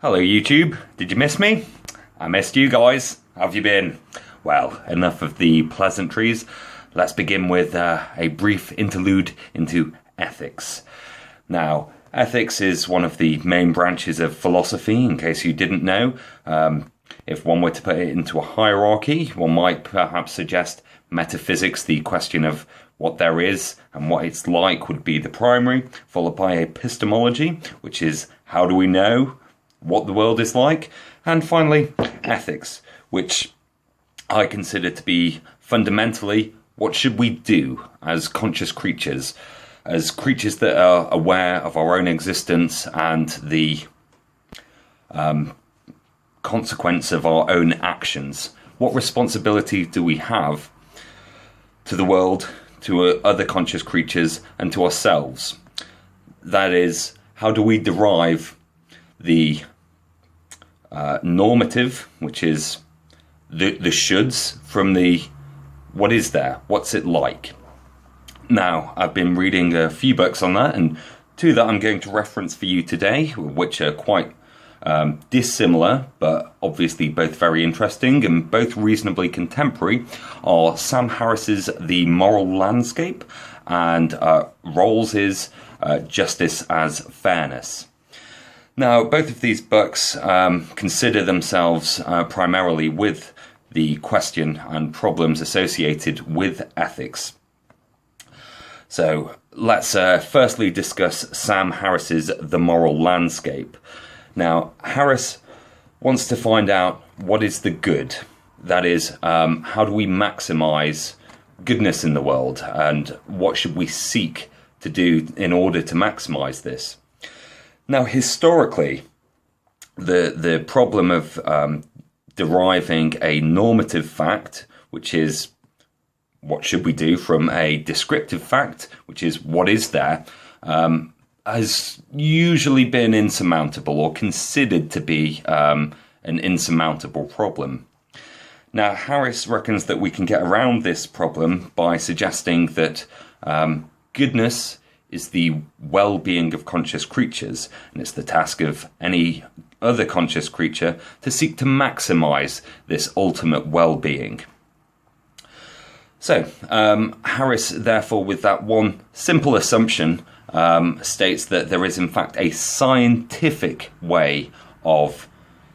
Hello YouTube, did you miss me? I missed you guys. How have you been? Well, enough of the pleasantries. Let's begin with a brief interlude into ethics. Now, ethics is one of the main branches of philosophy, in case you didn't know. If one were to put it into a hierarchy, one might perhaps suggest metaphysics, the question of what there is and what it's like, would be the primary, followed by epistemology, which is how do we know what the world is like, and finally ethics, which I consider to be fundamentally what should we do as conscious creatures, as creatures that are aware of our own existence and the consequence of our own actions. What responsibility do we have to the world, to other conscious creatures, and to ourselves? That is, how do we derive the normative, which is the shoulds, from the what is there, what's it like. Now, I've been reading a few books on that, and two that I'm going to reference for you today, which are quite dissimilar, but obviously both very interesting and both reasonably contemporary, are Sam Harris's The Moral Landscape and Rawls's Justice as Fairness. Now, both of these books consider themselves primarily with the question and problems associated with ethics. So let's firstly discuss Sam Harris's The Moral Landscape. Now, Harris wants to find out what is the good. That is, how do we maximize goodness in the world, and what should we seek to do in order to maximize this? Now, historically, the problem of deriving a normative fact, which is what should we do, from a descriptive fact, which is what is there, has usually been insurmountable, or considered to be an insurmountable problem. Now, Harris reckons that we can get around this problem by suggesting that goodness is the well-being of conscious creatures, and it's the task of any other conscious creature to seek to maximize this ultimate well-being. So, Harris, therefore, with that one simple assumption, states that there is in fact a scientific way of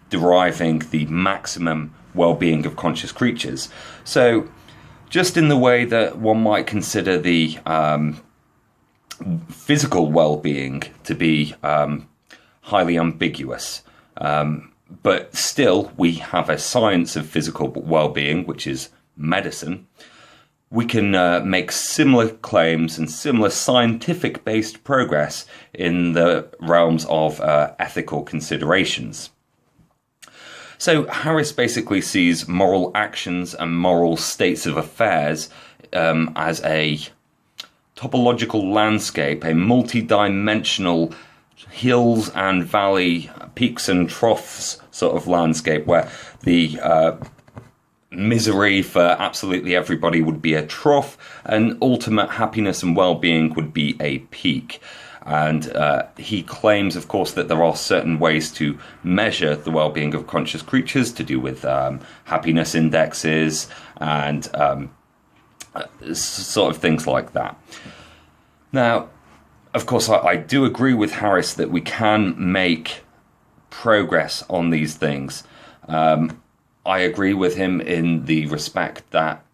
deriving the maximum well-being of conscious creatures. So, just in the way that one might consider the physical well-being to be highly ambiguous, but still we have a science of physical well-being, which is medicine. We can make similar claims and similar scientific-based progress in the realms of ethical considerations. So Harris basically sees moral actions and moral states of affairs as a topological landscape, a multi-dimensional hills and valley, peaks and troughs sort of landscape, where the misery for absolutely everybody would be a trough, and ultimate happiness and well-being would be a peak. And he claims, of course, that there are certain ways to measure the well-being of conscious creatures, to do with happiness indexes and sort of things like that. Now, of course, I do agree with Harris that we can make progress on these things. I agree with him in the respect that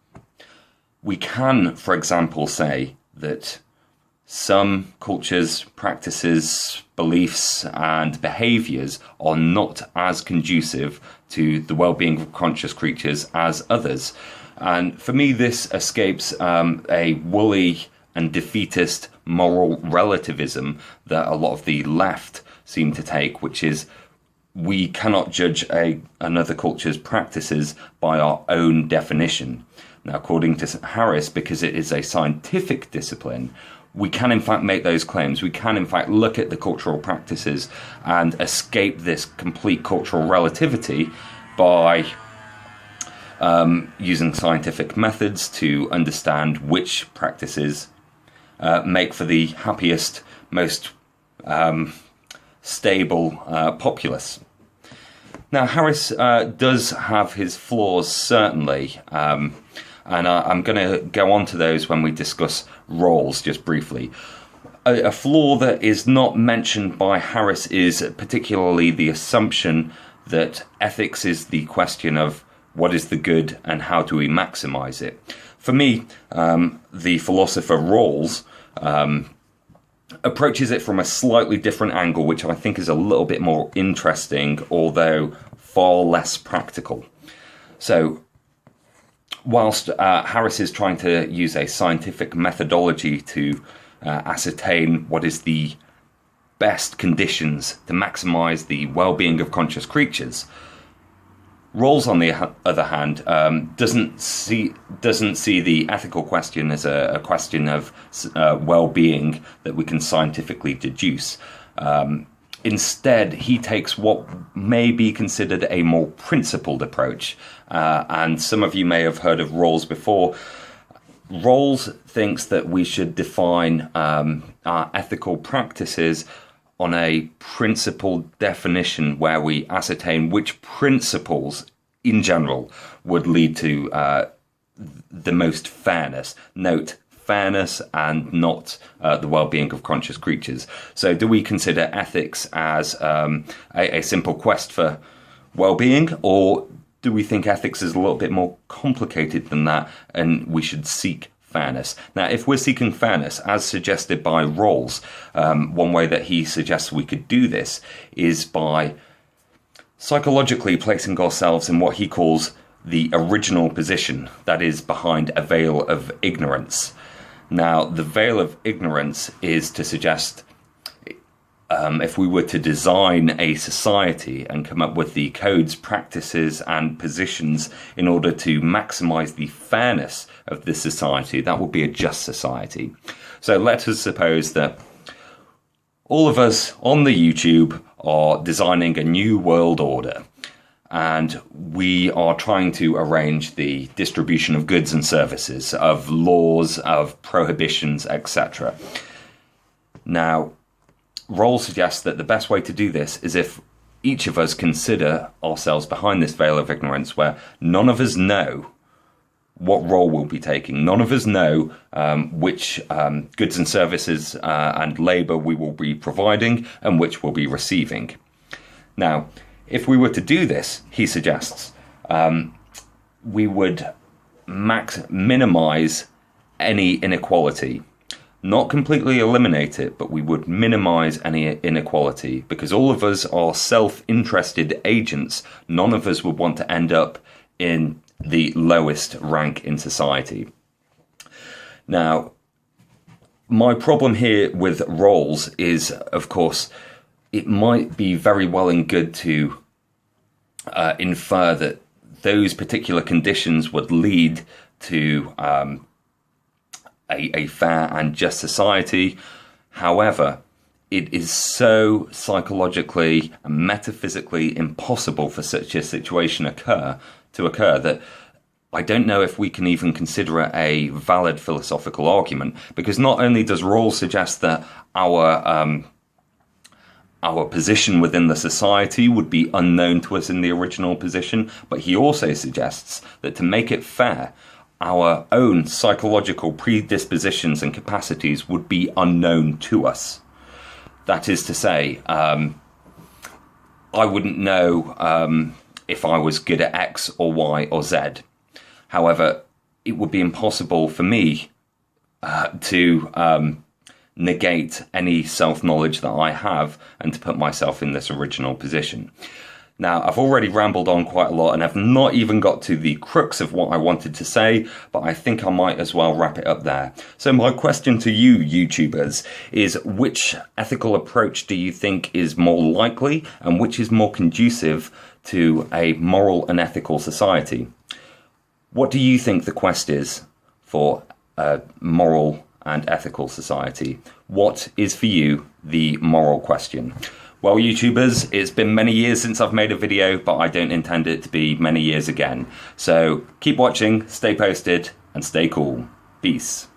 we can, for example, say that some cultures, practices, beliefs, and behaviours are not as conducive to the well-being of conscious creatures as others. And for me, this escapes a woolly and defeatist moral relativism that a lot of the left seem to take, which is we cannot judge another culture's practices by our own definition. Now, according to Harris, because it is a scientific discipline, we can in fact make those claims. We can in fact look at the cultural practices and escape this complete cultural relativity by using scientific methods to understand which practices make for the happiest, most stable populace. Now, Harris does have his flaws, certainly, and I'm going to go on to those when we discuss Rawls, just briefly. A flaw that is not mentioned by Harris is particularly the assumption that ethics is the question of what is the good and how do we maximize it. For me, the philosopher Rawls approaches it from a slightly different angle, which I think is a little bit more interesting, although far less practical. So, whilst Harris is trying to use a scientific methodology to ascertain what is the best conditions to maximize the well-being of conscious creatures, Rawls, on the other hand, doesn't see the ethical question as a question of well-being that we can scientifically deduce. Instead, he takes what may be considered a more principled approach. And some of you may have heard of Rawls before. Rawls thinks that we should define our ethical practices on a principled definition where we ascertain which principles in general would lead to the most fairness. Note, fairness and not the well-being of conscious creatures. So do we consider ethics as a simple quest for well-being, or do we think ethics is a little bit more complicated than that and we should seek fairness? Now, if we're seeking fairness, as suggested by Rawls, one way that he suggests we could do this is by psychologically placing ourselves in what he calls the original position, that is, behind a veil of ignorance. Now, the veil of ignorance is to suggest if we were to design a society and come up with the codes, practices and positions in order to maximize the fairness of this society, that would be a just society. So let us suppose that all of us on the YouTube are designing a new world order, and we are trying to arrange the distribution of goods and services, of laws, of prohibitions, etc. Now, Rawls suggests that the best way to do this is if each of us consider ourselves behind this veil of ignorance where none of us know what role we'll be taking. None of us know which goods and services and labour we will be providing and which we'll be receiving. Now, if we were to do this, he suggests, we would minimise any inequality. Not completely eliminate it, but we would minimize any inequality, because all of us are self-interested agents. None of us would want to end up in the lowest rank in society. Now, my problem here with Rawls is, of course, it might be very well and good to infer that those particular conditions would lead to a fair and just society. However, it is so psychologically and metaphysically impossible for such a situation to occur that I don't know if we can even consider it a valid philosophical argument, because not only does Rawls suggest that our position within the society would be unknown to us in the original position, but he also suggests that to make it fair, our own psychological predispositions and capacities would be unknown to us. That is to say, I wouldn't know if I was good at X or Y or Z. However, it would be impossible for me to negate any self-knowledge that I have and to put myself in this original position. Now, I've already rambled on quite a lot and I've not even got to the crux of what I wanted to say, but I think I might as well wrap it up there. So my question to you, YouTubers, is which ethical approach do you think is more likely and which is more conducive to a moral and ethical society? What do you think the quest is for a moral and ethical society? What is for you the moral question? Well, YouTubers, it's been many years since I've made a video, but I don't intend it to be many years again. So keep watching, stay posted, and stay cool. Peace.